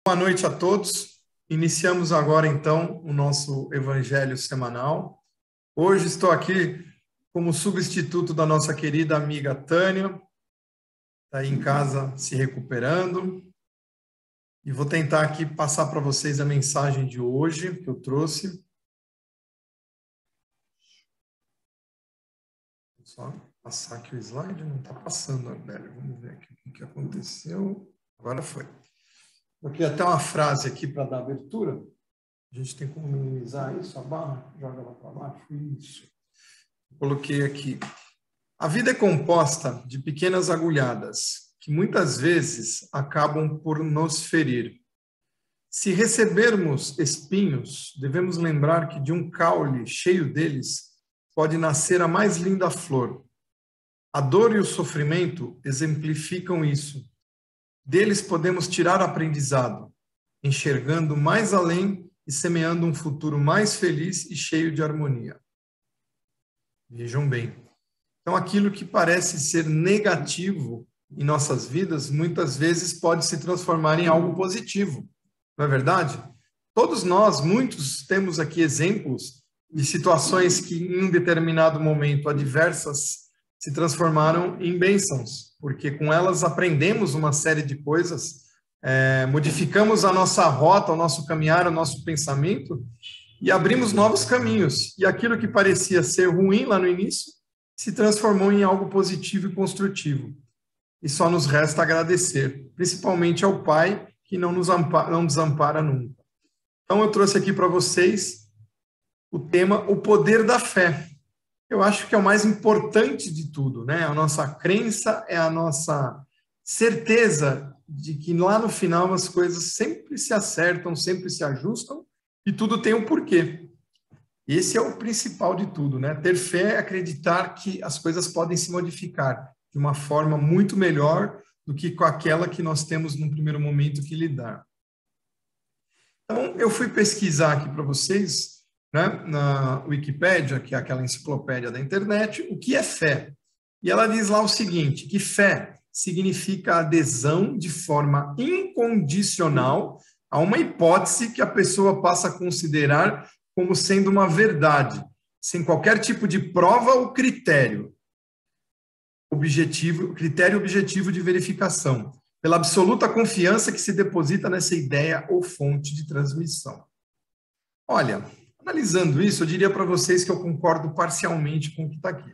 Boa noite a todos. Iniciamos agora, então, o nosso Evangelho semanal. Hoje estou aqui como substituto da nossa querida amiga Tânia, está aí em casa se recuperando. E vou tentar aqui passar para vocês a mensagem de hoje que eu trouxe. Vou só passar aqui o slide, não está passando, velho. Vamos ver aqui o que aconteceu. Agora foi. Aqui até uma frase aqui para dar abertura. A gente tem como minimizar isso, a barra, joga ela para baixo, isso. Coloquei aqui. A vida é composta de pequenas agulhadas, que muitas vezes acabam por nos ferir. Se recebermos espinhos, devemos lembrar que de um caule cheio deles pode nascer a mais linda flor. A dor e o sofrimento exemplificam isso. Deles podemos tirar aprendizado, enxergando mais além e semeando um futuro mais feliz e cheio de harmonia. Vejam bem. Então, aquilo que parece ser negativo em nossas vidas, muitas vezes pode se transformar em algo positivo. Não é verdade? Todos nós, muitos, temos aqui exemplos de situações que, em um determinado momento adversas, se transformaram em bênçãos, porque com elas aprendemos uma série de coisas, modificamos a nossa rota, o nosso caminhar, o nosso pensamento e abrimos novos caminhos. E aquilo que parecia ser ruim lá no início se transformou em algo positivo e construtivo. E só nos resta agradecer, principalmente ao Pai, que não desampara nunca. Então, eu trouxe aqui para vocês o tema O Poder da Fé. Eu acho que é o mais importante de tudo, né? A nossa crença é a nossa certeza de que lá no final as coisas sempre se acertam, sempre se ajustam e tudo tem um porquê. Esse é o principal de tudo, né? Ter fé é acreditar que as coisas podem se modificar de uma forma muito melhor do que com aquela que nós temos no primeiro momento que lidar. Então, eu fui pesquisar aqui para vocês, né, na Wikipédia, que é aquela enciclopédia da internet, o que é fé. E ela diz lá o seguinte, que fé significa adesão de forma incondicional a uma hipótese que a pessoa passa a considerar como sendo uma verdade, sem qualquer tipo de prova ou critério objetivo de verificação, pela absoluta confiança que se deposita nessa ideia ou fonte de transmissão. Olha, analisando isso, eu diria para vocês que eu concordo parcialmente com o que está aqui.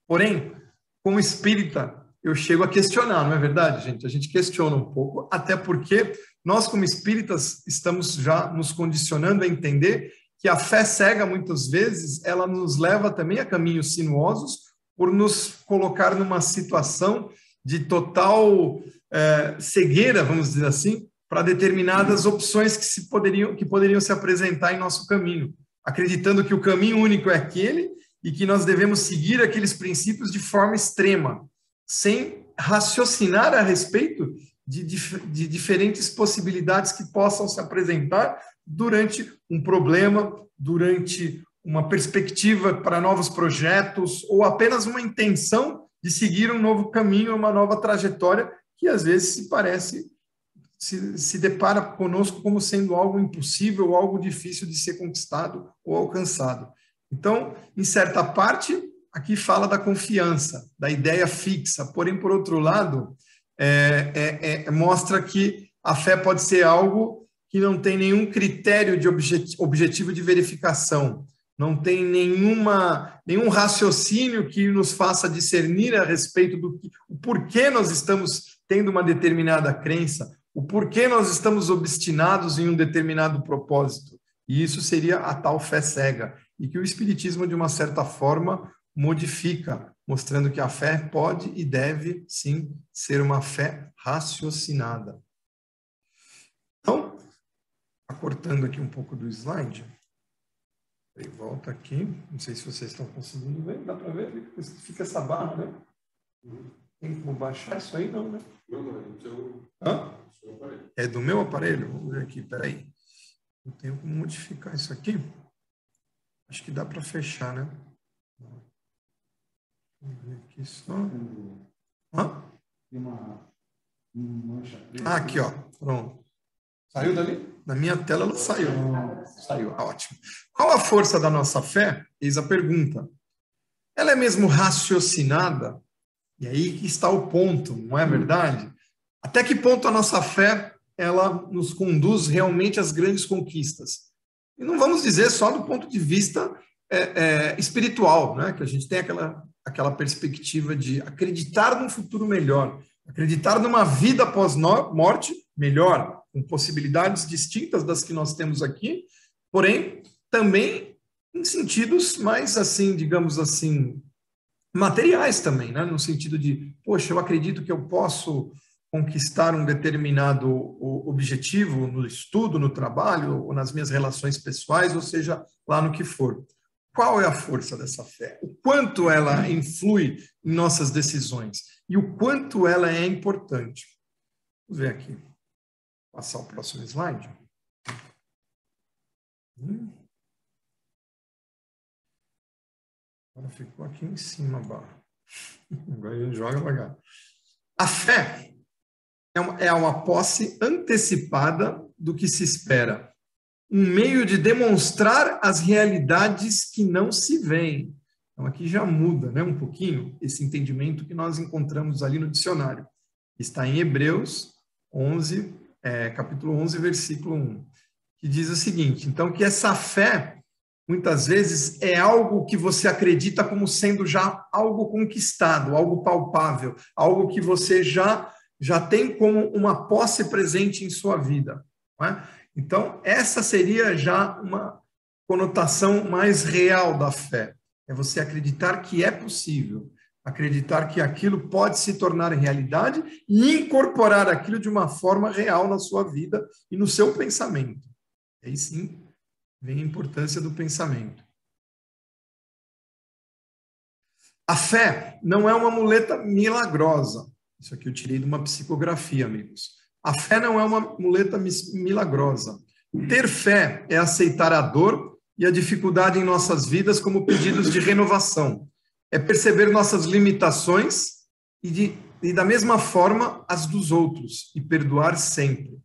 Porém, como espírita, eu chego a questionar, não é verdade, gente? A gente questiona um pouco, até porque nós, como espíritas, estamos já nos condicionando a entender que a fé cega, muitas vezes, ela nos leva também a caminhos sinuosos por nos colocar numa situação de total cegueira, vamos dizer assim, para determinadas opções que poderiam se apresentar em nosso caminho, acreditando que o caminho único é aquele e que nós devemos seguir aqueles princípios de forma extrema, sem raciocinar a respeito de diferentes possibilidades que possam se apresentar durante um problema, durante uma perspectiva para novos projetos, ou apenas uma intenção de seguir um novo caminho, uma nova trajetória, que às vezes se depara conosco como sendo algo impossível, algo difícil de ser conquistado ou alcançado. Então, em certa parte, aqui fala da confiança, da ideia fixa, porém, por outro lado, mostra que a fé pode ser algo que não tem nenhum critério de objetivo de verificação, não tem nenhum raciocínio que nos faça discernir a respeito do o porquê nós estamos tendo uma determinada crença, o porquê nós estamos obstinados em um determinado propósito. E isso seria a tal fé cega, e que o Espiritismo, de uma certa forma, modifica, mostrando que a fé pode e deve, sim, ser uma fé raciocinada. Então, cortando aqui um pouco do slide, aí volta aqui, não sei se vocês estão conseguindo ver, dá para ver? Fica essa barra, né? Tem como baixar isso aí? Não, né? Não, é do seu aparelho. É do meu aparelho? Vamos ver aqui, peraí. Não tenho como modificar isso aqui. Acho que dá para fechar, né? Vamos ver aqui só. Tem uma mancha preta. Aqui, ó. Pronto. Saiu dali? Na minha tela ela saiu. Saiu, ótimo. Qual a força da nossa fé? Eis a pergunta. Ela é mesmo raciocinada? E aí que está o ponto, não é verdade? Até que ponto a nossa fé ela nos conduz realmente às grandes conquistas? E não vamos dizer só do ponto de vista espiritual, né? Que a gente tem aquela perspectiva de acreditar num futuro melhor, acreditar numa vida após morte melhor, com possibilidades distintas das que nós temos aqui, porém, também em sentidos mais, assim, digamos assim, materiais também, né? No sentido de, poxa, eu acredito que eu posso conquistar um determinado objetivo no estudo, no trabalho, ou nas minhas relações pessoais, ou seja, lá no que for. Qual é a força dessa fé? O quanto ela influi em nossas decisões? E o quanto ela é importante? Vamos ver aqui. Passar o próximo slide. Agora ficou aqui em cima, barra. Agora a gente joga para cá. A fé é uma posse antecipada do que se espera. Um meio de demonstrar as realidades que não se veem. Então, aqui já muda, né, um pouquinho esse entendimento que nós encontramos ali no dicionário. Está em Hebreus 11, capítulo 11, versículo 1, que diz o seguinte, então, que essa fé, muitas vezes, é algo que você acredita como sendo já algo conquistado, algo palpável, algo que você já tem como uma posse presente em sua vida, não é? Então, essa seria já uma conotação mais real da fé. É você acreditar que é possível, acreditar que aquilo pode se tornar realidade e incorporar aquilo de uma forma real na sua vida e no seu pensamento. Aí sim vem a importância do pensamento. A fé não é uma muleta milagrosa. Isso aqui eu tirei de uma psicografia, amigos. A fé não é uma muleta milagrosa. Ter fé é aceitar a dor e a dificuldade em nossas vidas como pedidos de renovação. É perceber nossas limitações e da mesma forma as dos outros e perdoar sempre.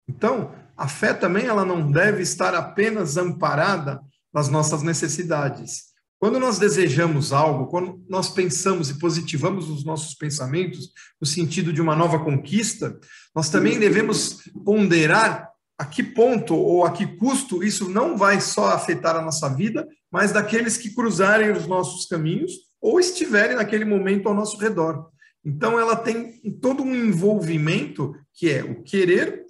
Então, a fé também ela não deve estar apenas amparada nas nossas necessidades. Quando nós desejamos algo, quando nós pensamos e positivamos os nossos pensamentos no sentido de uma nova conquista, nós também devemos ponderar a que ponto ou a que custo isso não vai só afetar a nossa vida, mas daqueles que cruzarem os nossos caminhos ou estiverem naquele momento ao nosso redor. Então, ela tem todo um envolvimento que é o querer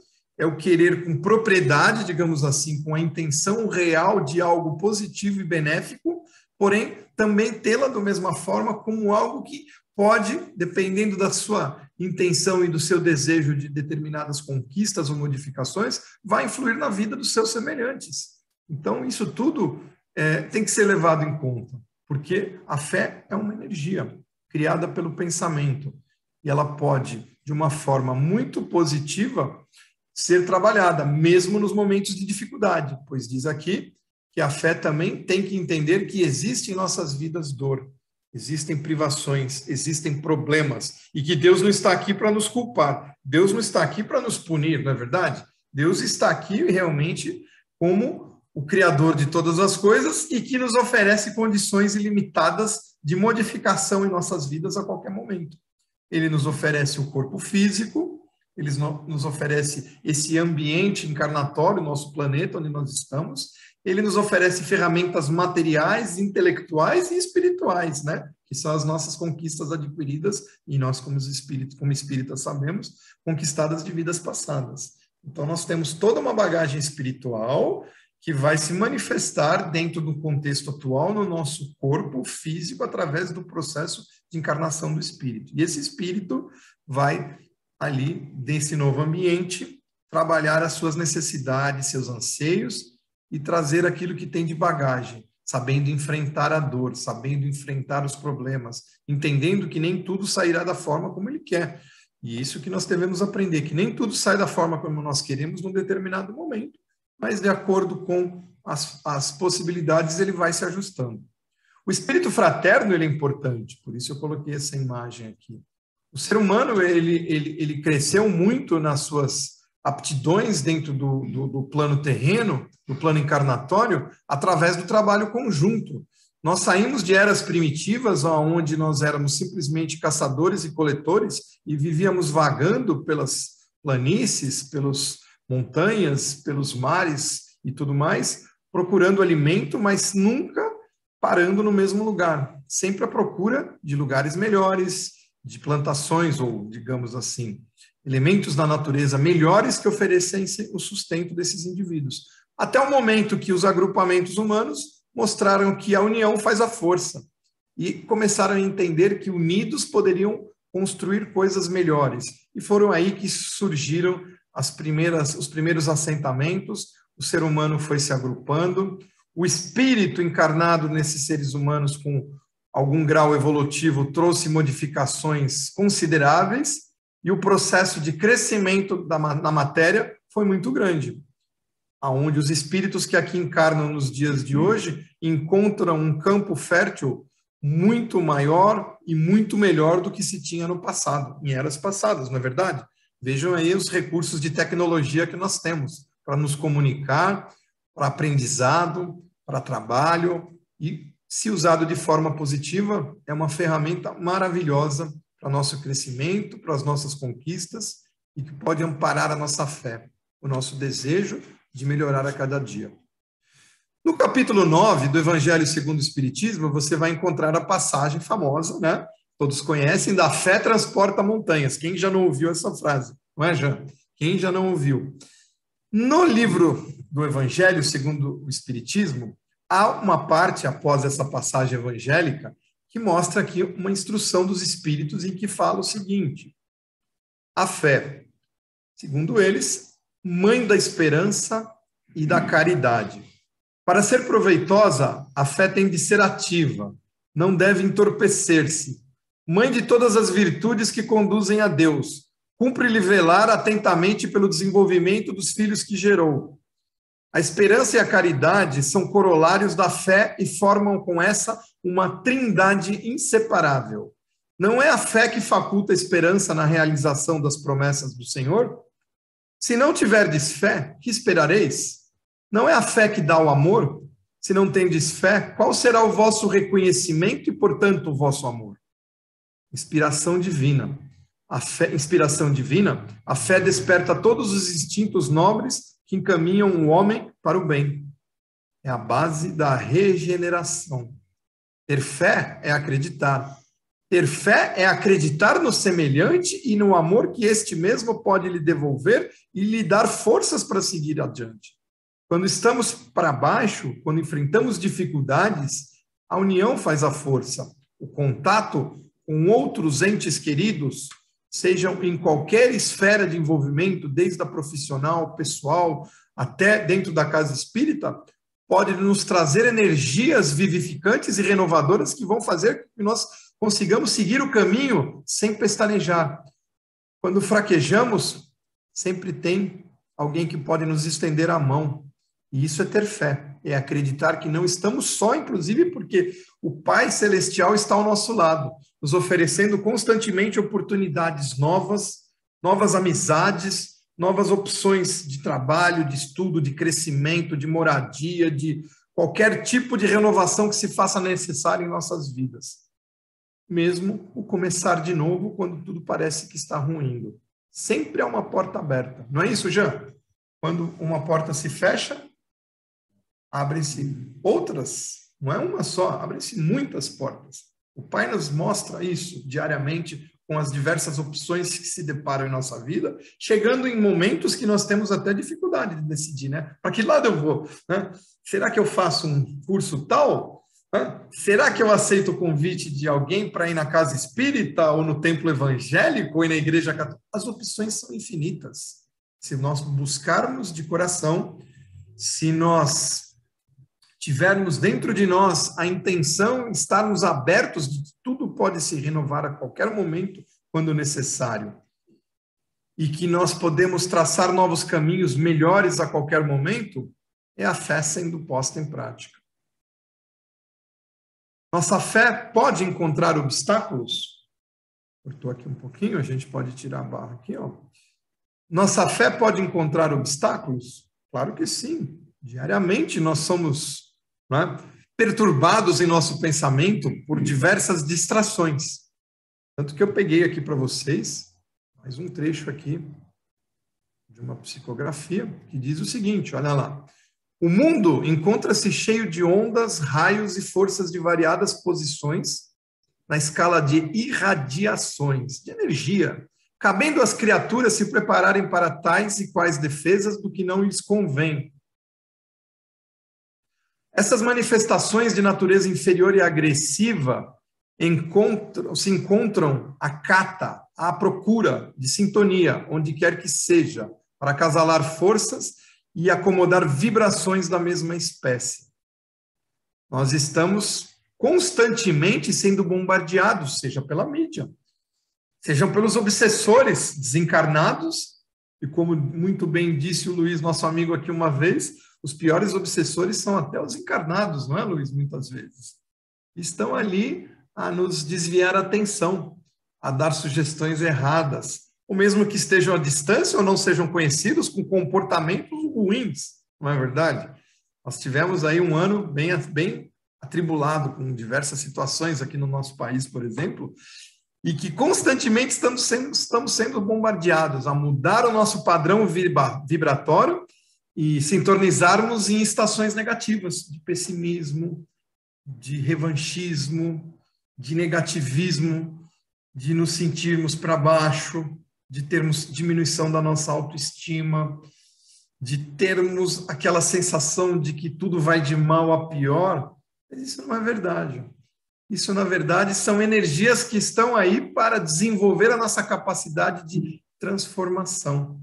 com propriedade, digamos assim, com a intenção real de algo positivo e benéfico, porém, também tê-la da mesma forma como algo que pode, dependendo da sua intenção e do seu desejo de determinadas conquistas ou modificações, vai influir na vida dos seus semelhantes. Então, isso tudo tem que ser levado em conta, porque a fé é uma energia criada pelo pensamento, e ela pode, de uma forma muito positiva, ser trabalhada, mesmo nos momentos de dificuldade, pois diz aqui que a fé também tem que entender que existe em nossas vidas dor, existem privações, existem problemas, e que Deus não está aqui para nos culpar, Deus não está aqui para nos punir, não é verdade? Deus está aqui realmente como o Criador de todas as coisas e que nos oferece condições ilimitadas de modificação em nossas vidas a qualquer momento. Ele nos oferece o corpo físico, ele nos oferece esse ambiente encarnatório, nosso planeta onde nós estamos, ele nos oferece ferramentas materiais, intelectuais e espirituais, né? Que são as nossas conquistas adquiridas, e nós, como espíritas, sabemos, conquistadas de vidas passadas. Então, nós temos toda uma bagagem espiritual que vai se manifestar dentro do contexto atual no nosso corpo físico através do processo de encarnação do espírito. E esse espírito vai ali, desse novo ambiente, trabalhar as suas necessidades, seus anseios e trazer aquilo que tem de bagagem, sabendo enfrentar a dor, sabendo enfrentar os problemas, entendendo que nem tudo sairá da forma como ele quer. E isso que nós devemos aprender, que nem tudo sai da forma como nós queremos num determinado momento, mas de acordo com as possibilidades ele vai se ajustando. O espírito fraterno ele é importante, por isso eu coloquei essa imagem aqui. O ser humano ele cresceu muito nas suas aptidões dentro do plano terreno, do plano encarnatório, através do trabalho conjunto. Nós saímos de eras primitivas, onde nós éramos simplesmente caçadores e coletores e vivíamos vagando pelas planícies, pelas montanhas, pelos mares e tudo mais, procurando alimento, mas nunca parando no mesmo lugar, sempre à procura de lugares melhores, de plantações ou, digamos assim, elementos da natureza melhores que oferecessem o sustento desses indivíduos. Até o momento que os agrupamentos humanos mostraram que a união faz a força e começaram a entender que unidos poderiam construir coisas melhores. E foram aí que surgiram os primeiros assentamentos, o ser humano foi se agrupando, o espírito encarnado nesses seres humanos com algum grau evolutivo trouxe modificações consideráveis e o processo de crescimento na matéria foi muito grande, aonde os espíritos que aqui encarnam nos dias de hoje encontram um campo fértil muito maior e muito melhor do que se tinha no passado, em eras passadas, não é verdade? Vejam aí os recursos de tecnologia que nós temos para nos comunicar, para aprendizado, para trabalho, e se usado de forma positiva, é uma ferramenta maravilhosa para o nosso crescimento, para as nossas conquistas, e que pode amparar a nossa fé, o nosso desejo de melhorar a cada dia. No capítulo 9 do Evangelho segundo o Espiritismo, você vai encontrar a passagem famosa, né? Todos conhecem, da fé transporta montanhas. Quem já não ouviu essa frase? Não é, Jean? Quem já não ouviu? No livro do Evangelho segundo o Espiritismo, há uma parte, após essa passagem evangélica, que mostra aqui uma instrução dos espíritos em que fala o seguinte: a fé, segundo eles, mãe da esperança e da caridade. Para ser proveitosa, a fé tem de ser ativa, não deve entorpecer-se. Mãe de todas as virtudes que conduzem a Deus, cumpre-lhe velar atentamente pelo desenvolvimento dos filhos que gerou. A esperança e a caridade são corolários da fé e formam com essa uma trindade inseparável. Não é a fé que faculta a esperança na realização das promessas do Senhor? Se não tiverdes fé, que esperareis? Não é a fé que dá o amor? Se não tendes fé, qual será o vosso reconhecimento e, portanto, o vosso amor? Inspiração divina. Inspiração divina, a fé desperta todos os instintos nobres que encaminham o homem para o bem. É a base da regeneração. Ter fé é acreditar. Ter fé é acreditar no semelhante e no amor que este mesmo pode lhe devolver e lhe dar forças para seguir adiante. Quando estamos para baixo, quando enfrentamos dificuldades, a união faz a força. O contato com outros entes queridos, sejam em qualquer esfera de envolvimento, desde a profissional, pessoal, até dentro da casa espírita, pode nos trazer energias vivificantes e renovadoras que vão fazer que nós consigamos seguir o caminho sem pestanejar. Quando fraquejamos, sempre tem alguém que pode nos estender a mão. E isso é ter fé, é acreditar que não estamos só, inclusive porque o Pai Celestial está ao nosso lado, nos oferecendo constantemente oportunidades novas, novas amizades, novas opções de trabalho, de estudo, de crescimento, de moradia, de qualquer tipo de renovação que se faça necessária em nossas vidas. Mesmo o começar de novo quando tudo parece que está ruindo. Sempre há uma porta aberta. Não é isso, Jean? Quando uma porta se fecha, abrem-se outras, não é uma só, abrem-se muitas portas. O Pai nos mostra isso diariamente com as diversas opções que se deparam em nossa vida, chegando em momentos que nós temos até dificuldade de decidir, né? Para que lado eu vou? Né? Será que eu faço um curso tal? Será que eu aceito o convite de alguém para ir na casa espírita ou no templo evangélico ou na igreja católica? As opções são infinitas. Se nós buscarmos de coração, se nós tivermos dentro de nós a intenção, estarmos abertos de que tudo pode se renovar a qualquer momento, quando necessário, e que nós podemos traçar novos caminhos melhores a qualquer momento, é a fé sendo posta em prática. Nossa fé pode encontrar obstáculos? Cortou aqui um pouquinho, a gente pode tirar a barra aqui, ó. Nossa fé pode encontrar obstáculos? Claro que sim. Diariamente nós somos, né, perturbados em nosso pensamento por diversas distrações. Tanto que eu peguei aqui para vocês mais um trecho aqui de uma psicografia que diz o seguinte, olha lá. O mundo encontra-se cheio de ondas, raios e forças de variadas posições na escala de irradiações, de energia, cabendo às criaturas se prepararem para tais e quais defesas do que não lhes convém. Essas manifestações de natureza inferior e agressiva se encontram à cata, à procura de sintonia, onde quer que seja, para acasalar forças e acomodar vibrações da mesma espécie. Nós estamos constantemente sendo bombardeados, seja pela mídia, sejam pelos obsessores desencarnados, e como muito bem disse o Luiz, nosso amigo aqui uma vez, os piores obsessores são até os encarnados, não é, Luiz? Muitas vezes. Estão ali a nos desviar a atenção, a dar sugestões erradas, ou mesmo que estejam à distância ou não sejam conhecidos com comportamentos ruins, não é verdade? Nós tivemos aí um ano bem atribulado com diversas situações aqui no nosso país, por exemplo, e que constantemente estamos sendo bombardeados a mudar o nosso padrão vibratório e sintonizarmos em estações negativas, de pessimismo, de revanchismo, de negativismo, de nos sentirmos para baixo, de termos diminuição da nossa autoestima, de termos aquela sensação de que tudo vai de mal a pior. Mas isso não é verdade. Isso, na verdade, são energias que estão aí para desenvolver a nossa capacidade de transformação,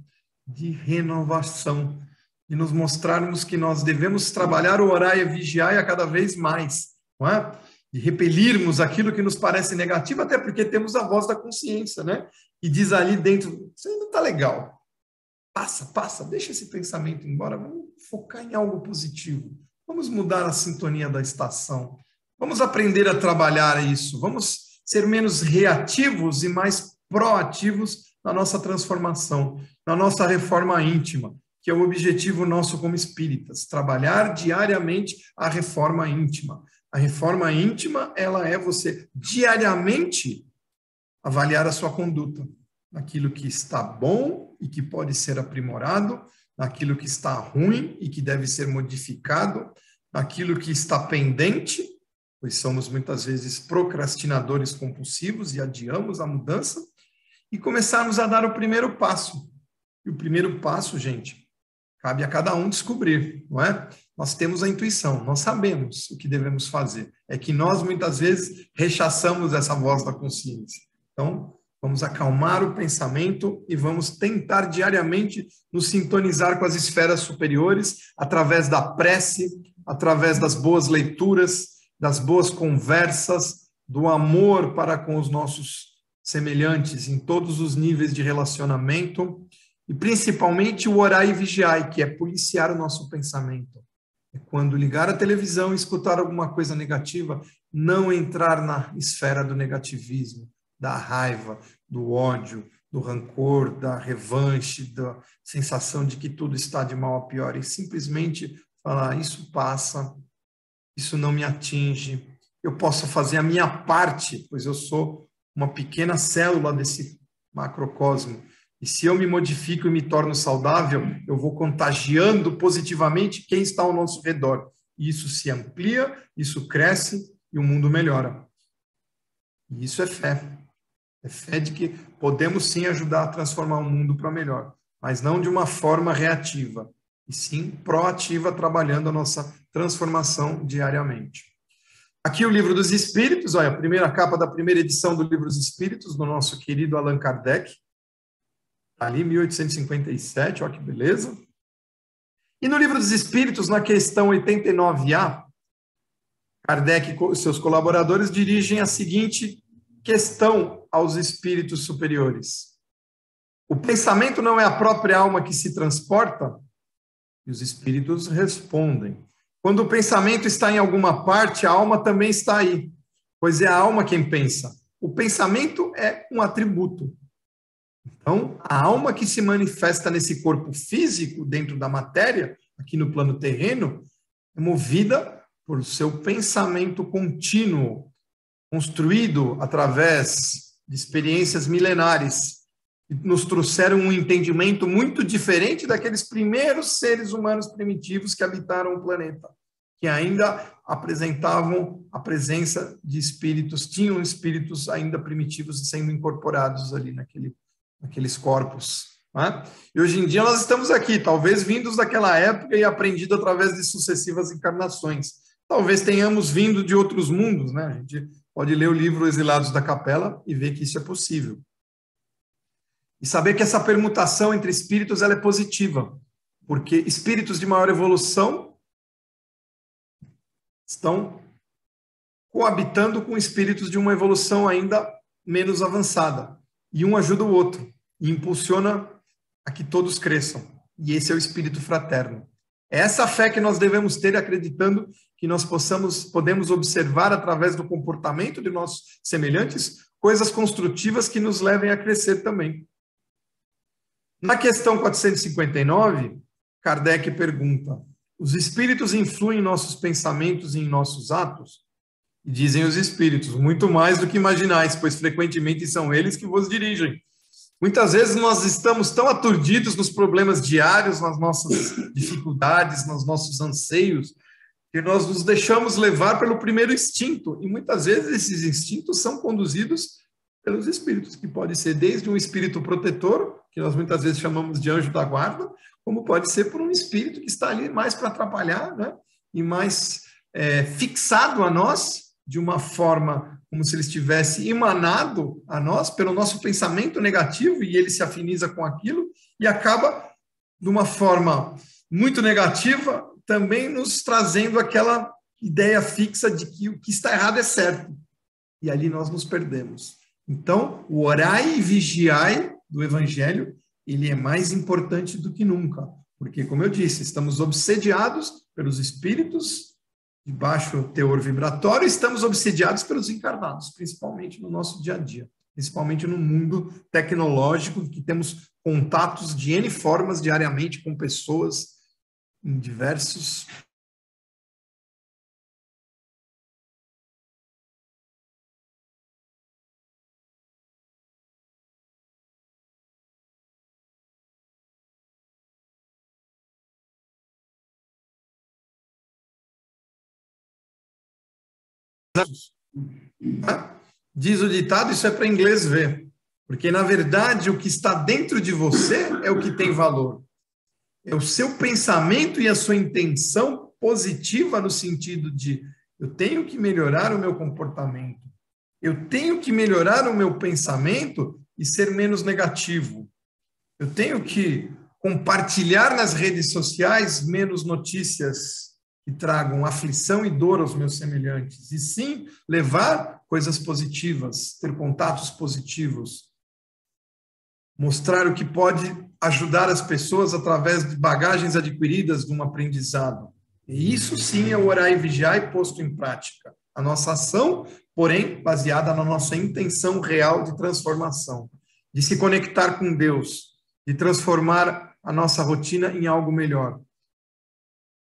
de renovação, de nos mostrarmos que nós devemos trabalhar, orar e vigiar a cada vez mais, não é? De repelirmos aquilo que nos parece negativo, até porque temos a voz da consciência, né? E diz ali dentro, isso ainda está legal. Passa, deixa esse pensamento embora, vamos focar em algo positivo. Vamos mudar a sintonia da estação. Vamos aprender a trabalhar isso. Vamos ser menos reativos e mais proativos na nossa transformação, na nossa reforma íntima, que é o objetivo nosso como espíritas, trabalhar diariamente a reforma íntima. A reforma íntima, ela é você diariamente avaliar a sua conduta, naquilo que está bom e que pode ser aprimorado, naquilo que está ruim e que deve ser modificado, naquilo que está pendente, pois somos muitas vezes procrastinadores compulsivos e adiamos a mudança, e começarmos a dar o primeiro passo. E o primeiro passo, gente, cabe a cada um descobrir, não é? Nós temos a intuição, nós sabemos o que devemos fazer. É que nós, muitas vezes, rechaçamos essa voz da consciência. Então, vamos acalmar o pensamento e vamos tentar diariamente nos sintonizar com as esferas superiores através da prece, através das boas leituras, das boas conversas, do amor para com os nossos semelhantes em todos os níveis de relacionamento, e principalmente o orar e vigiar, que é policiar o nosso pensamento. É quando ligar a televisão e escutar alguma coisa negativa, não entrar na esfera do negativismo, da raiva, do ódio, do rancor, da revanche, da sensação de que tudo está de mal a pior, e simplesmente falar, isso passa, isso não me atinge, eu posso fazer a minha parte, pois eu sou uma pequena célula desse macrocosmo. E se eu me modifico e me torno saudável, eu vou contagiando positivamente quem está ao nosso redor. E isso se amplia, isso cresce e o mundo melhora. E isso é fé. É fé de que podemos sim ajudar a transformar o mundo para melhor, mas não de uma forma reativa, e sim proativa, trabalhando a nossa transformação diariamente. Aqui o Livro dos Espíritos, olha, a primeira capa da primeira edição do Livro dos Espíritos, do nosso querido Allan Kardec, ali 1857, olha que beleza. E no Livro dos Espíritos, na questão 89A, Kardec e seus colaboradores dirigem a seguinte questão aos espíritos superiores. O pensamento não é a própria alma que se transporta? E os espíritos respondem. Quando o pensamento está em alguma parte, a alma também está aí, pois é a alma quem pensa. O pensamento é um atributo. Então, a alma que se manifesta nesse corpo físico, dentro da matéria, aqui no plano terreno, é movida por seu pensamento contínuo, construído através de experiências milenares, que nos trouxeram um entendimento muito diferente daqueles primeiros seres humanos primitivos que habitaram o planeta, que ainda apresentavam a presença de espíritos, tinham espíritos ainda primitivos sendo incorporados ali naqueles corpos. Né? E hoje em dia nós estamos aqui, talvez vindos daquela época e aprendido através de sucessivas encarnações. Talvez tenhamos vindo de outros mundos, né? A gente pode ler o livro Exilados da Capela e ver que isso é possível. E saber que essa permutação entre espíritos ela é positiva, porque espíritos de maior evolução estão coabitando com espíritos de uma evolução ainda menos avançada. E um ajuda o outro, e impulsiona a que todos cresçam. E esse é o espírito fraterno. É essa fé que nós devemos ter, acreditando que nós podemos observar através do comportamento de nossos semelhantes coisas construtivas que nos levem a crescer também. Na questão 459, Kardec pergunta: os espíritos influem em nossos pensamentos e em nossos atos? E dizem os espíritos: muito mais do que imaginais, pois frequentemente são eles que vos dirigem. Muitas vezes nós estamos tão aturdidos nos problemas diários, nas nossas dificuldades, nos nossos anseios, que nós nos deixamos levar pelo primeiro instinto. E muitas vezes esses instintos são conduzidos pelos espíritos, que pode ser desde um espírito protetor, que nós muitas vezes chamamos de anjo da guarda, como pode ser por um espírito que está ali mais para atrapalhar, né? E mais fixado a nós, de uma forma como se ele estivesse emanado a nós pelo nosso pensamento negativo, e ele se afiniza com aquilo e acaba, de uma forma muito negativa, também nos trazendo aquela ideia fixa de que o que está errado é certo. E ali nós nos perdemos. Então, o orai e vigiai do Evangelho, ele é mais importante do que nunca. Porque, como eu disse, estamos obsediados pelos espíritos de baixo teor vibratório, estamos obsediados pelos encarnados, principalmente no nosso dia a dia, principalmente no mundo tecnológico, que temos contatos de N formas diariamente com pessoas em diversos diz o ditado, isso é para inglês ver. Porque, na verdade, o que está dentro de você é o que tem valor. É o seu pensamento e a sua intenção positiva no sentido de eu tenho que melhorar o meu comportamento. Eu tenho que melhorar o meu pensamento e ser menos negativo. Eu tenho que compartilhar nas redes sociais menos notícias que tragam aflição e dor aos meus semelhantes, e sim levar coisas positivas, ter contatos positivos, mostrar o que pode ajudar as pessoas através de bagagens adquiridas de um aprendizado. E isso sim é o orar e vigiar e posto em prática. A nossa ação, porém, baseada na nossa intenção real de transformação, de se conectar com Deus, de transformar a nossa rotina em algo melhor.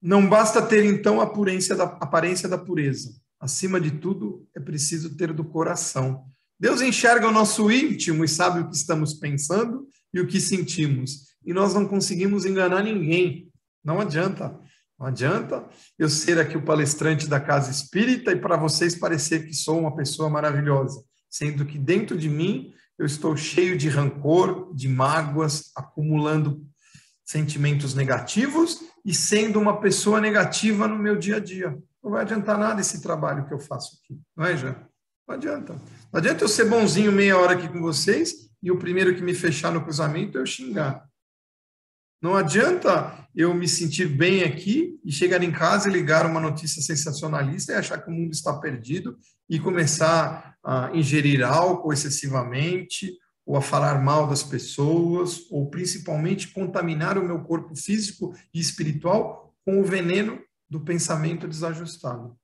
Não basta ter, então, a aparência da pureza. Acima de tudo, é preciso ter do coração. Deus enxerga o nosso íntimo e sabe o que estamos pensando e o que sentimos. E nós não conseguimos enganar ninguém. Não adianta. Não adianta eu ser aqui o palestrante da Casa Espírita e para vocês parecer que sou uma pessoa maravilhosa, sendo que dentro de mim eu estou cheio de rancor, de mágoas, acumulando sentimentos negativos e sendo uma pessoa negativa no meu dia a dia. Não vai adiantar nada esse trabalho que eu faço aqui, não é, Jean? Não adianta. Não adianta eu ser bonzinho meia hora aqui com vocês e o primeiro que me fechar no cruzamento eu xingar. Não adianta eu me sentir bem aqui e chegar em casa e ligar uma notícia sensacionalista e achar que o mundo está perdido e começar a ingerir álcool excessivamente, ou a falar mal das pessoas, ou principalmente contaminar o meu corpo físico e espiritual com o veneno do pensamento desajustado.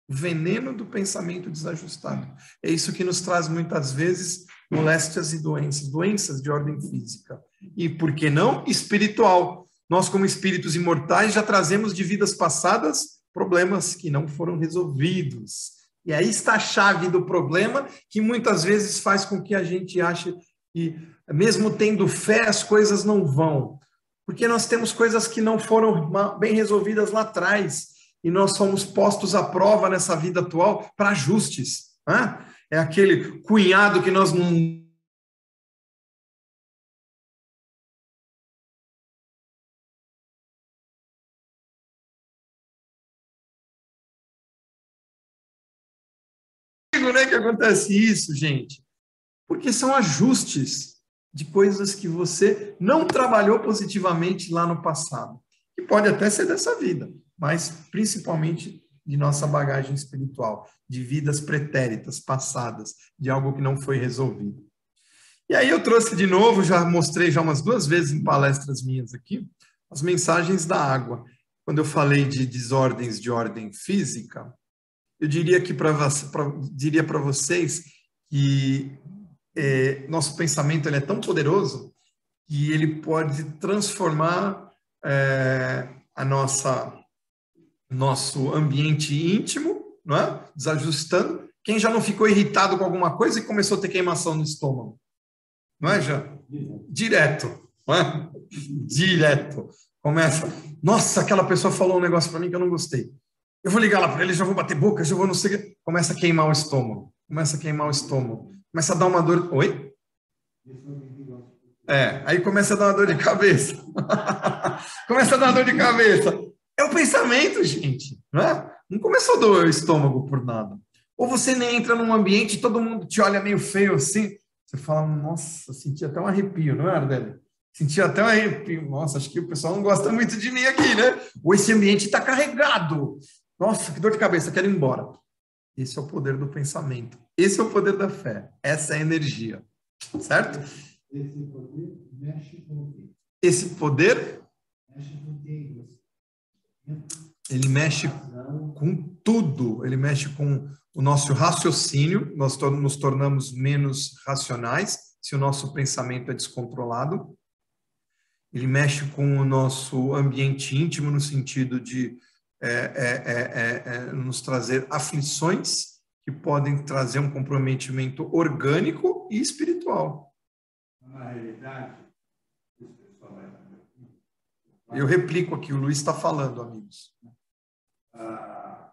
O veneno do pensamento desajustado. É isso que nos traz muitas vezes moléstias e doenças, doenças de ordem física. E, por que não, espiritual. Nós, como espíritos imortais, já trazemos de vidas passadas problemas que não foram resolvidos. E aí está a chave do problema, que muitas vezes faz com que a gente ache que, mesmo tendo fé, as coisas não vão. Porque nós temos coisas que não foram bem resolvidas lá atrás. E nós somos postos à prova nessa vida atual para ajustes. Né? É aquele cunhado que nós não... Né, que acontece isso, gente? Porque são ajustes de coisas que você não trabalhou positivamente lá no passado. Que pode até ser dessa vida, mas principalmente de nossa bagagem espiritual, de vidas pretéritas, passadas, de algo que não foi resolvido. E aí eu trouxe de novo, já mostrei já umas 2 vezes em palestras minhas aqui, as mensagens da água. Quando eu falei de desordens de ordem física, eu diria para vocês que nosso pensamento ele é tão poderoso que ele pode transformar nosso ambiente íntimo, não é? Desajustando. Quem já não ficou irritado com alguma coisa e começou a ter queimação no estômago? Não é, já? Direto. Não é? Direto. Começa. Nossa, aquela pessoa falou um negócio para mim que eu não gostei. Eu vou ligar lá para ele, já vou bater boca, já vou não sei. Começa a queimar o estômago. Começa a queimar o estômago. Começa a dar uma dor. Oi? Aí começa a dar uma dor de cabeça. Começa a dar uma dor de cabeça. É o pensamento, gente. Não é? Não começou a doer o estômago por nada. Ou você nem entra num ambiente e todo mundo te olha meio feio assim. Você fala, nossa, senti até um arrepio, não é, Ardélio? Senti até um arrepio. Nossa, acho que o pessoal não gosta muito de mim aqui, né? Ou esse ambiente está carregado. Nossa, que dor de cabeça, quero ir embora. Esse é o poder do pensamento. Esse é o poder da fé. Essa é a energia. Certo? Esse poder mexe com o quê? Esse poder... Mexe com quem? Ele mexe com tudo. Ele mexe com o nosso raciocínio. Nós nos tornamos menos racionais se o nosso pensamento é descontrolado. Ele mexe com o nosso ambiente íntimo no sentido de nos trazer aflições que podem trazer um comprometimento orgânico e espiritual. Na realidade, eu replico aqui, o Luiz está falando, amigos. A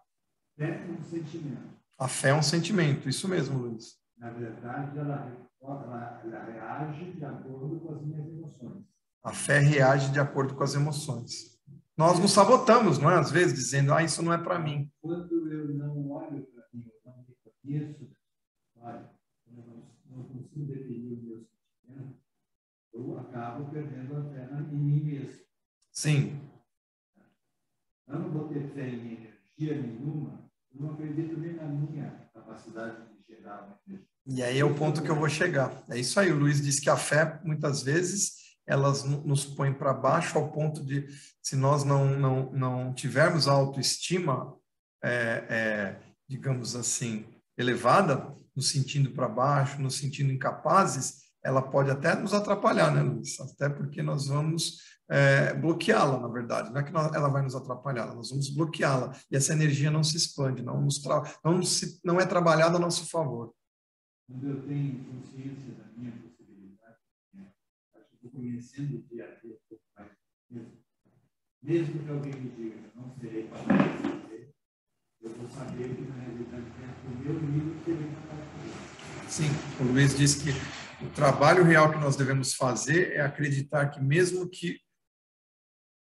fé é um sentimento. A fé é um sentimento, isso mesmo, Luiz. Na verdade, ela reage de acordo com as minhas emoções. A fé reage de acordo com as emoções. Nós nos sabotamos, não é? Às vezes, dizendo, isso não é para mim. Quando eu não olho para mim, eu não reconheço, eu não consigo definir o meu sentimento, eu acabo perdendo a fé em mim mesmo. Sim. Eu não vou ter fé em energia nenhuma, eu não acredito nem na minha capacidade de gerar uma energia. E aí é o ponto que eu vou chegar. É isso aí, o Luiz disse que a fé, muitas vezes, elas nos põe para baixo ao ponto de, se nós não tivermos a autoestima, digamos assim, elevada, nos sentindo para baixo, nos sentindo incapazes, ela pode até nos atrapalhar, né, Luiz? Até porque nós vamos bloqueá-la, na verdade. Não é que ela vai nos atrapalhar, nós vamos bloqueá-la. E essa energia não se expande, não é trabalhada a nosso favor. Quando eu tenho consciência da minha possibilidade, acho que estou conhecendo o dia a dia um pouco mais mesmo que alguém me diga que eu não serei capaz de fazer, eu vou saber que na realidade é o meu nível que ele está fazendo. Sim, o Luiz disse que o trabalho real que nós devemos fazer é acreditar que mesmo que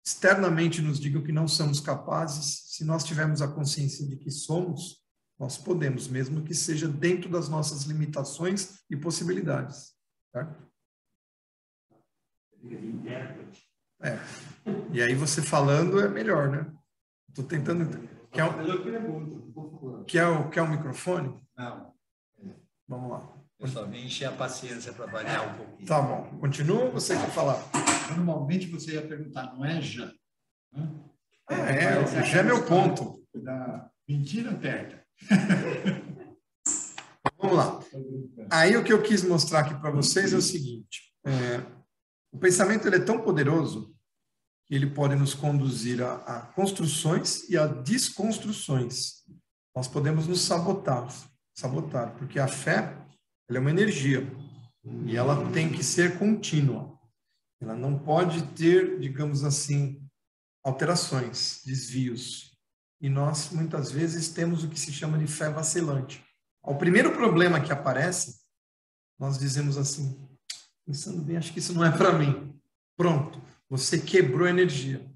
externamente nos digam que não somos capazes, se nós tivermos a consciência de que somos, nós podemos, mesmo que seja dentro das nossas limitações e possibilidades. Certo? E aí você falando é melhor, né? Estou tentando... Quer o microfone? Não. Vamos lá. Eu só vim encher a paciência para variar um pouquinho. Tá bom. Continua ou você quer falar? Normalmente você ia perguntar, não é já? Já é meu ponto. Da mentira perto. Vamos vamos lá. Aí o que eu quis mostrar aqui para vocês é o seguinte. O pensamento ele é tão poderoso que ele pode nos conduzir a construções e a desconstruções. Nós podemos nos sabotar, porque a fé ela é uma energia e ela tem que ser contínua. Ela não pode ter, digamos assim, alterações, desvios. E nós, muitas vezes, temos o que se chama de fé vacilante. Ao primeiro problema que aparece, nós dizemos assim, pensando bem, acho que isso não é para mim. Pronto, você quebrou a energia.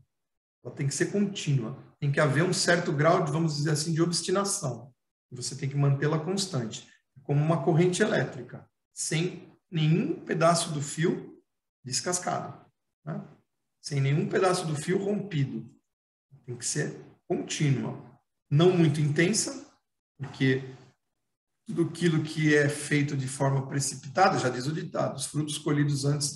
Ela tem que ser contínua. Tem que haver um certo grau de, vamos dizer assim, de obstinação. Você tem que mantê-la constante. Como uma corrente elétrica, sem nenhum pedaço do fio descascado, né? Sem nenhum pedaço do fio rompido. Tem que ser contínua. Não muito intensa, porque tudo aquilo que é feito de forma precipitada, já diz o ditado, os frutos colhidos antes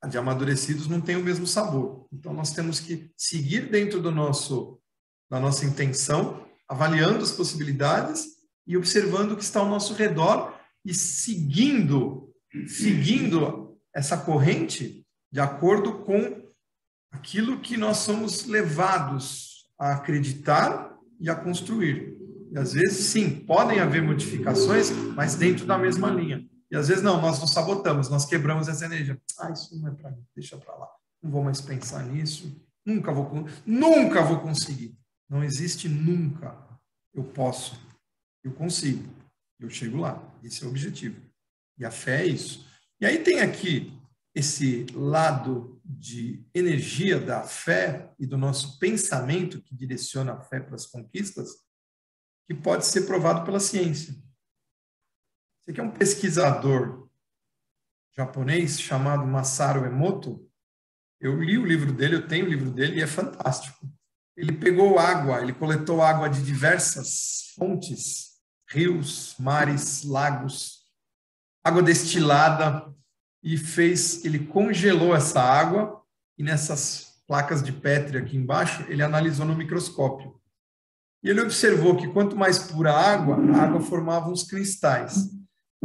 de amadurecidos não têm o mesmo sabor. Então, nós temos que seguir dentro da nossa intenção, avaliando as possibilidades e observando o que está ao nosso redor e seguindo essa corrente de acordo com aquilo que nós somos levados a acreditar e a construir. E às vezes, sim, podem haver modificações, mas dentro da mesma linha. E às vezes não, nós nos sabotamos, nós quebramos essa energia. Isso não é para mim, deixa para lá. Não vou mais pensar nisso, nunca vou conseguir. Não existe nunca. Eu posso, eu consigo, eu chego lá. Esse é o objetivo. E a fé é isso. E aí tem aqui esse lado de energia da fé e do nosso pensamento que direciona a fé para as conquistas, que pode ser provado pela ciência. Você que é um pesquisador japonês chamado Masaru Emoto, eu li o livro dele, eu tenho o livro dele e é fantástico. Ele pegou água, ele coletou água de diversas fontes, rios, mares, lagos, água destilada, e ele congelou essa água e nessas placas de Petri aqui embaixo, ele analisou no microscópio. E ele observou que quanto mais pura a água formava uns cristais.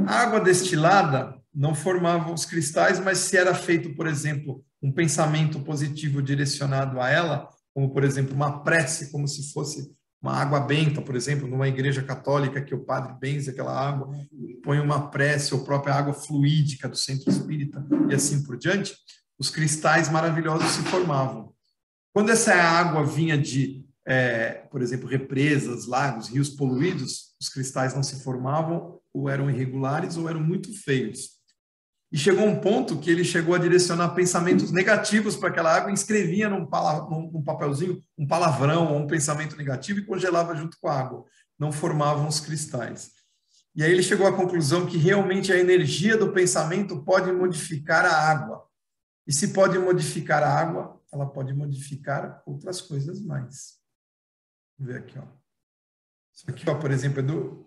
A água destilada não formava os cristais, mas se era feito, por exemplo, um pensamento positivo direcionado a ela, como, por exemplo, uma prece, como se fosse uma água benta, por exemplo, numa igreja católica, que o padre benze aquela água, põe uma prece, ou própria água fluídica do centro espírita, e assim por diante, os cristais maravilhosos se formavam. Quando essa água vinha de, por exemplo, represas, lagos, rios poluídos, os cristais não se formavam, ou eram irregulares, ou eram muito feios. E chegou um ponto que ele chegou a direcionar pensamentos negativos para aquela água e escrevia num papelzinho um palavrão ou um pensamento negativo e congelava junto com a água. Não formavam os cristais. E aí ele chegou à conclusão que realmente a energia do pensamento pode modificar a água. E se pode modificar a água, ela pode modificar outras coisas mais. Vamos ver aqui, ó. Isso aqui, ó, por exemplo,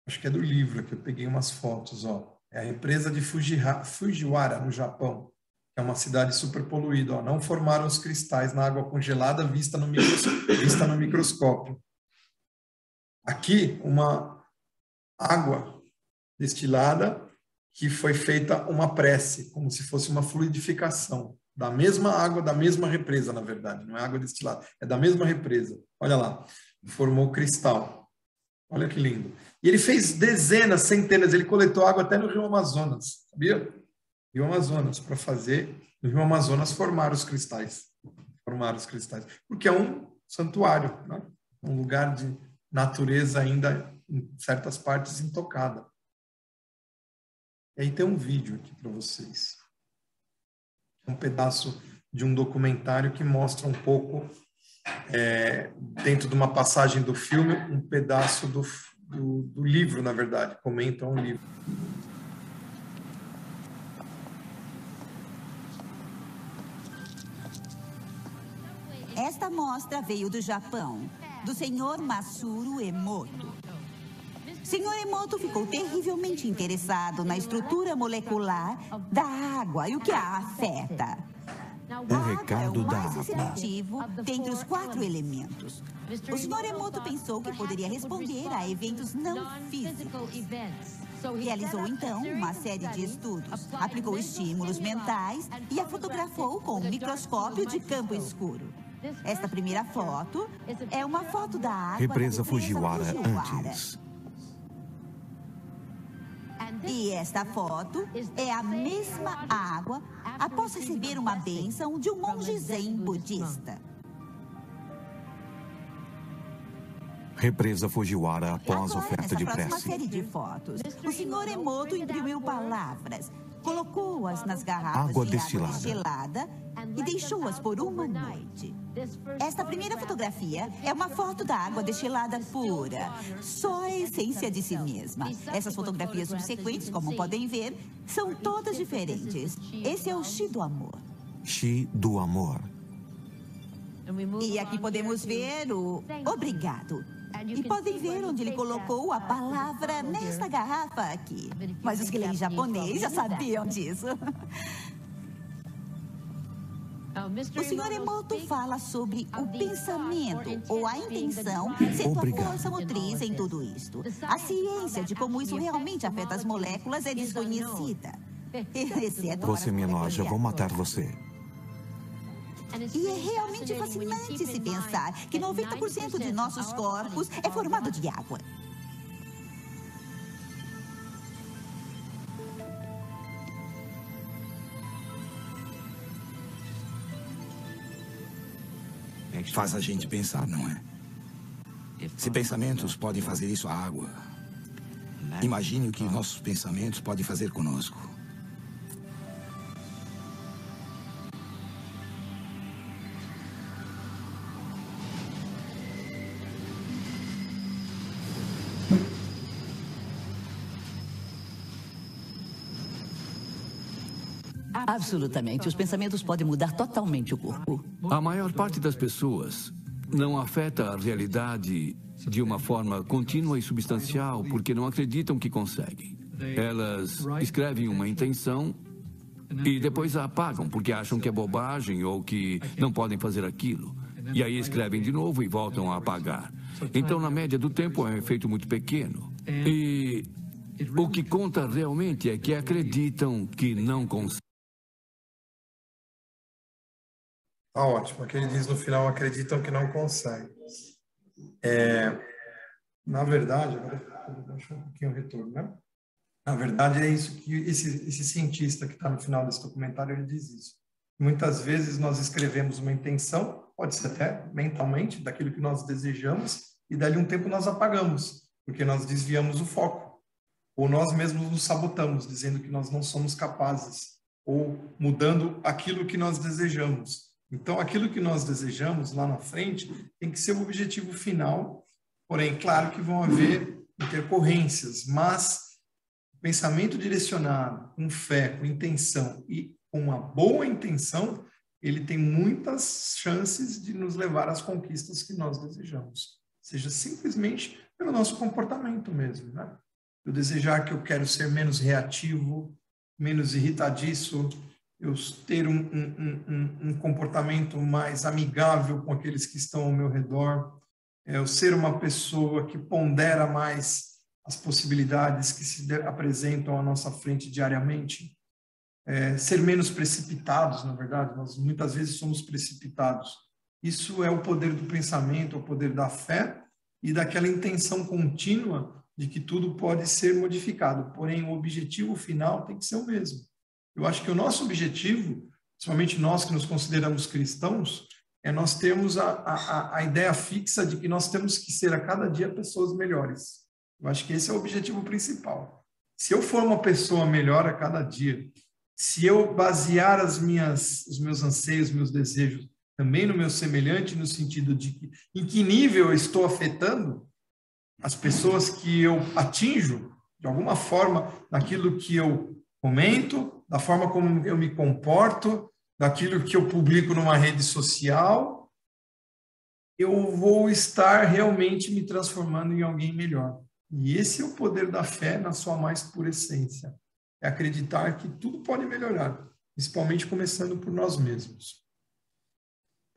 acho que é do livro, que eu peguei umas fotos, ó. É a represa de Fujiwara, no Japão, que é uma cidade super poluída. Ó. Não formaram os cristais na água congelada vista no microscópio. Aqui, uma água destilada que foi feita uma prece, como se fosse uma fluidificação da mesma água, da mesma represa, na verdade. Não é água destilada, é da mesma represa. Olha lá, formou cristal. Olha que lindo. E ele fez dezenas, centenas, ele coletou água até no Rio Amazonas, sabia? Rio Amazonas, para fazer no Rio Amazonas formar os cristais. Formar os cristais. Porque é um santuário, né? Um lugar de natureza ainda, em certas partes, intocada. E aí tem um vídeo aqui para vocês. Um pedaço de um documentário que mostra um pouco, dentro de uma passagem do filme, um pedaço do livro, na verdade, comentam o livro. Esta mostra veio do Japão, do Sr. Masaru Emoto. Sr. Emoto ficou terrivelmente interessado na estrutura molecular da água e o que a afeta. O recado da mais água. receptivo dentre os 4 elementos. O Sr. Emoto pensou que poderia responder a eventos não físicos. Realizou, então, uma série de estudos, aplicou estímulos mentais e a fotografou com um microscópio de campo escuro. Esta primeira foto é uma foto da água Represa da Fujiwara antes. E esta foto é a mesma água após receber uma bênção de um monge zen budista. Represa Fujiwara após Agora, oferta de nessa próxima prece. série de fotos, o Sr. Emoto imprimiu palavras, colocou-as nas garrafas Água de destilada. água destilada e deixou-as por uma noite. Esta primeira fotografia é uma foto da água destilada pura, só a essência de si mesma. Essas fotografias subsequentes, como podem ver, são todas diferentes. Esse é o Shi do amor. Shi do amor. E aqui podemos ver o obrigado. E podem ver onde ele colocou a palavra nesta garrafa aqui. Mas os que leem japonês já sabiam disso. O Sr. Emoto fala sobre o pensamento ou a intenção sendo Obrigado. a força motriz em tudo isto. A ciência de como isso realmente afeta as moléculas é desconhecida. Exceto Você para me enoja, vou matar você. E é realmente fascinante se pensar que 90% de nossos corpos é formado de água. Faz a gente pensar, não é? Se pensamentos podem fazer isso à água, imagine o que nossos pensamentos podem fazer conosco. Absolutamente. Os pensamentos podem mudar totalmente o corpo. A maior parte das pessoas não afeta a realidade de uma forma contínua e substancial porque não acreditam que conseguem. Elas escrevem uma intenção e depois a apagam porque acham que é bobagem ou que não podem fazer aquilo. E aí escrevem de novo e voltam a apagar. Então, na média do tempo, é um efeito muito pequeno. E o que conta realmente é que acreditam que não conseguem. Tá ótimo. Aqui ele diz no final, acreditam que não conseguem. Na verdade, agora vou baixar um pouquinho o retorno, né? Na verdade, é isso que esse cientista que está no final desse documentário, ele diz isso. Muitas vezes nós escrevemos uma intenção, pode ser até mentalmente, daquilo que nós desejamos, e dali um tempo nós apagamos, porque nós desviamos o foco. Ou nós mesmos nos sabotamos, dizendo que nós não somos capazes, ou mudando aquilo que nós desejamos. Então, aquilo que nós desejamos lá na frente tem que ser o objetivo final, porém, claro que vão haver intercorrências, mas pensamento direcionado, com fé, com intenção e com uma boa intenção, ele tem muitas chances de nos levar às conquistas que nós desejamos. Seja simplesmente pelo nosso comportamento mesmo, né? Eu desejar que eu quero ser menos reativo, menos irritadiço, eu ter um comportamento mais amigável com aqueles que estão ao meu redor, eu ser uma pessoa que pondera mais as possibilidades que se apresentam à nossa frente diariamente, ser menos precipitados, na verdade, nós muitas vezes somos precipitados. Isso é o poder do pensamento, o poder da fé e daquela intenção contínua de que tudo pode ser modificado, porém o objetivo final tem que ser o mesmo. Eu acho que o nosso objetivo, principalmente nós que nos consideramos cristãos, é nós termos a ideia fixa de que nós temos que ser a cada dia pessoas melhores. Eu acho que esse é o objetivo principal. Se eu for uma pessoa melhor a cada dia, se eu basear os meus anseios, meus desejos também no meu semelhante, no sentido de que, em que nível eu estou afetando as pessoas que eu atinjo, de alguma forma, naquilo que eu comento, da forma como eu me comporto, daquilo que eu publico numa rede social, eu vou estar realmente me transformando em alguém melhor. E esse é o poder da fé na sua mais pura essência. É acreditar que tudo pode melhorar, principalmente começando por nós mesmos.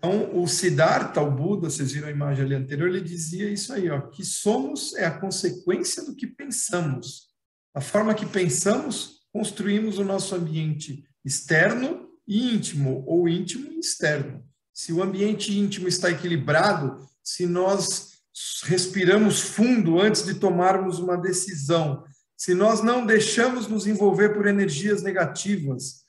Então, o Siddhartha, o Buda, vocês viram a imagem ali anterior, ele dizia isso aí, ó, que somos é a consequência do que pensamos. A forma que pensamos, construímos o nosso ambiente externo e íntimo, ou íntimo e externo. Se o ambiente íntimo está equilibrado, se nós respiramos fundo antes de tomarmos uma decisão, se nós não deixamos nos envolver por energias negativas,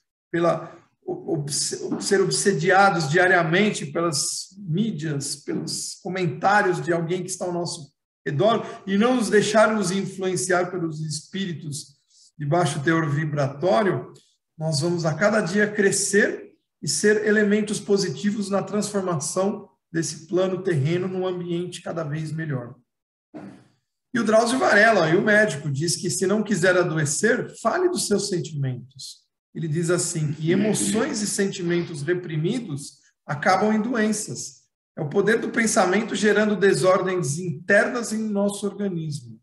ser obsediados diariamente pelas mídias, pelos comentários de alguém que está ao nosso redor, e não nos deixarmos influenciar pelos espíritos de baixo teor vibratório, nós vamos a cada dia crescer e ser elementos positivos na transformação desse plano terreno num ambiente cada vez melhor. E o Drauzio Varela, e o médico, diz que se não quiser adoecer, fale dos seus sentimentos. Ele diz assim, que emoções e sentimentos reprimidos acabam em doenças. É o poder do pensamento gerando desordens internas em nosso organismo.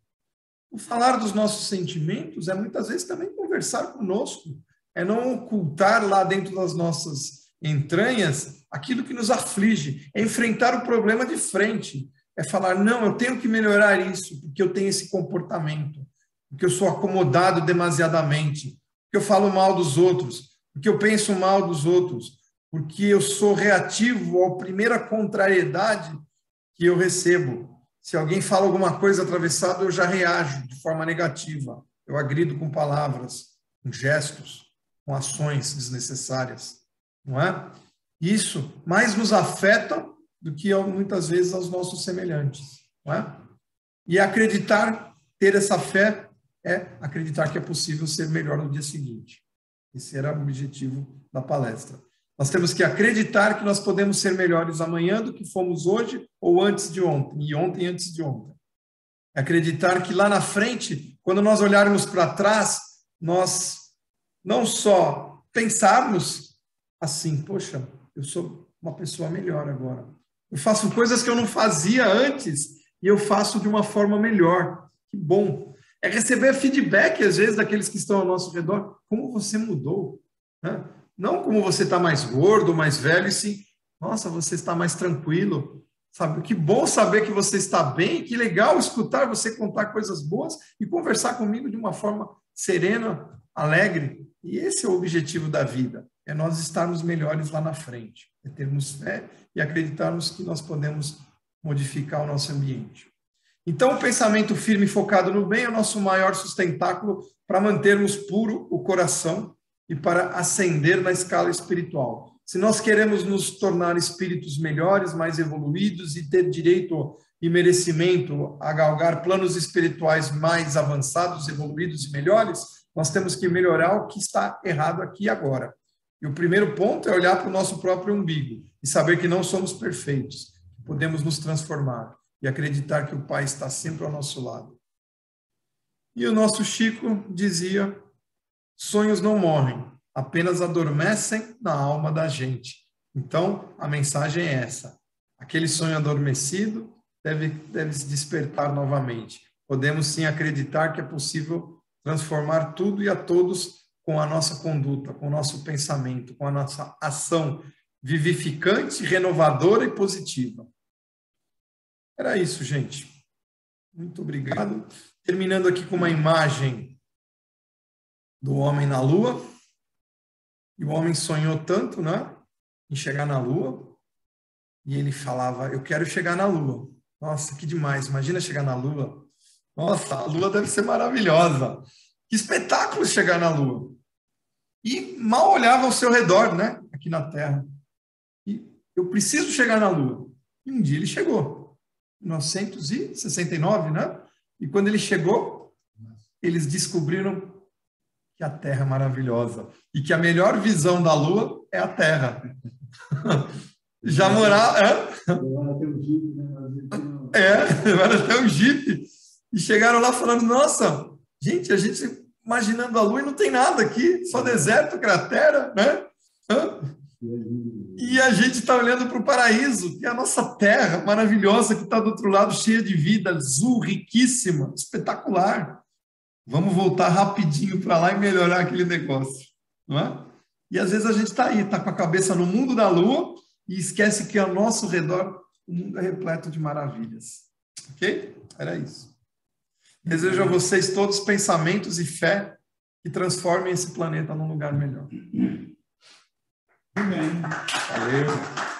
O falar dos nossos sentimentos é muitas vezes também conversar conosco, é não ocultar lá dentro das nossas entranhas aquilo que nos aflige, é enfrentar o problema de frente, é falar, não, eu tenho que melhorar isso, porque eu tenho esse comportamento, porque eu sou acomodado demasiadamente, porque eu falo mal dos outros, porque eu penso mal dos outros, porque eu sou reativo à primeira contrariedade que eu recebo. Se alguém fala alguma coisa atravessada, eu já reajo de forma negativa, eu agrido com palavras, com gestos, com ações desnecessárias, não é? Isso mais nos afeta do que muitas vezes aos nossos semelhantes, não é? E acreditar, ter essa fé, é acreditar que é possível ser melhor no dia seguinte. Esse era o objetivo da palestra. Nós temos que acreditar que nós podemos ser melhores amanhã do que fomos hoje ou antes de ontem, e ontem antes de ontem. Acreditar que lá na frente, quando nós olharmos para trás, nós não só pensarmos assim, poxa, eu sou uma pessoa melhor agora. Eu faço coisas que eu não fazia antes e eu faço de uma forma melhor. Que bom. É receber feedback, às vezes, daqueles que estão ao nosso redor. Como você mudou, né? Não como você está mais gordo, mais velho, e sim, nossa, você está mais tranquilo. Sabe? Que bom saber que você está bem, que legal escutar você contar coisas boas e conversar comigo de uma forma serena, alegre. E esse é o objetivo da vida, é nós estarmos melhores lá na frente, é termos fé e acreditarmos que nós podemos modificar o nosso ambiente. Então, o pensamento firme e focado no bem é o nosso maior sustentáculo para mantermos puro o coração e para ascender na escala espiritual. Se nós queremos nos tornar espíritos melhores, mais evoluídos e ter direito e merecimento a galgar planos espirituais mais avançados, evoluídos e melhores, nós temos que melhorar o que está errado aqui e agora. E o primeiro ponto é olhar para o nosso próprio umbigo e saber que não somos perfeitos, que podemos nos transformar e acreditar que o Pai está sempre ao nosso lado. E o nosso Chico dizia, sonhos não morrem, apenas adormecem na alma da gente. Então, a mensagem é essa. Aquele sonho adormecido deve se despertar novamente. Podemos sim acreditar que é possível transformar tudo e a todos com a nossa conduta, com o nosso pensamento, com a nossa ação vivificante, renovadora e positiva. Era isso, gente. Muito obrigado. Terminando aqui com uma imagem do homem na Lua. E o homem sonhou tanto, né, em chegar na Lua. E ele falava, eu quero chegar na Lua. Nossa, que demais. Imagina chegar na Lua. Nossa, a Lua deve ser maravilhosa. Que espetáculo chegar na Lua. E mal olhava ao seu redor, né, aqui na Terra. E eu preciso chegar na Lua. E um dia ele chegou. 1969, né? E quando ele chegou, eles descobriram que a Terra é maravilhosa e que a melhor visão da Lua é a Terra. Já morar... Agora até um Jeep. E chegaram lá falando, nossa, gente, a gente imaginando a Lua e não tem nada aqui, só deserto, cratera, né? E a gente está olhando para o paraíso, que é a nossa terra maravilhosa, que está do outro lado, cheia de vida, azul, riquíssima, espetacular. Vamos voltar rapidinho para lá e melhorar aquele negócio, não é? E às vezes a gente está aí, está com a cabeça no mundo da Lua, e esquece que ao nosso redor o mundo é repleto de maravilhas. Ok? Era isso. Desejo a vocês todos pensamentos e fé que transformem esse planeta num lugar melhor. Amém. Valeu.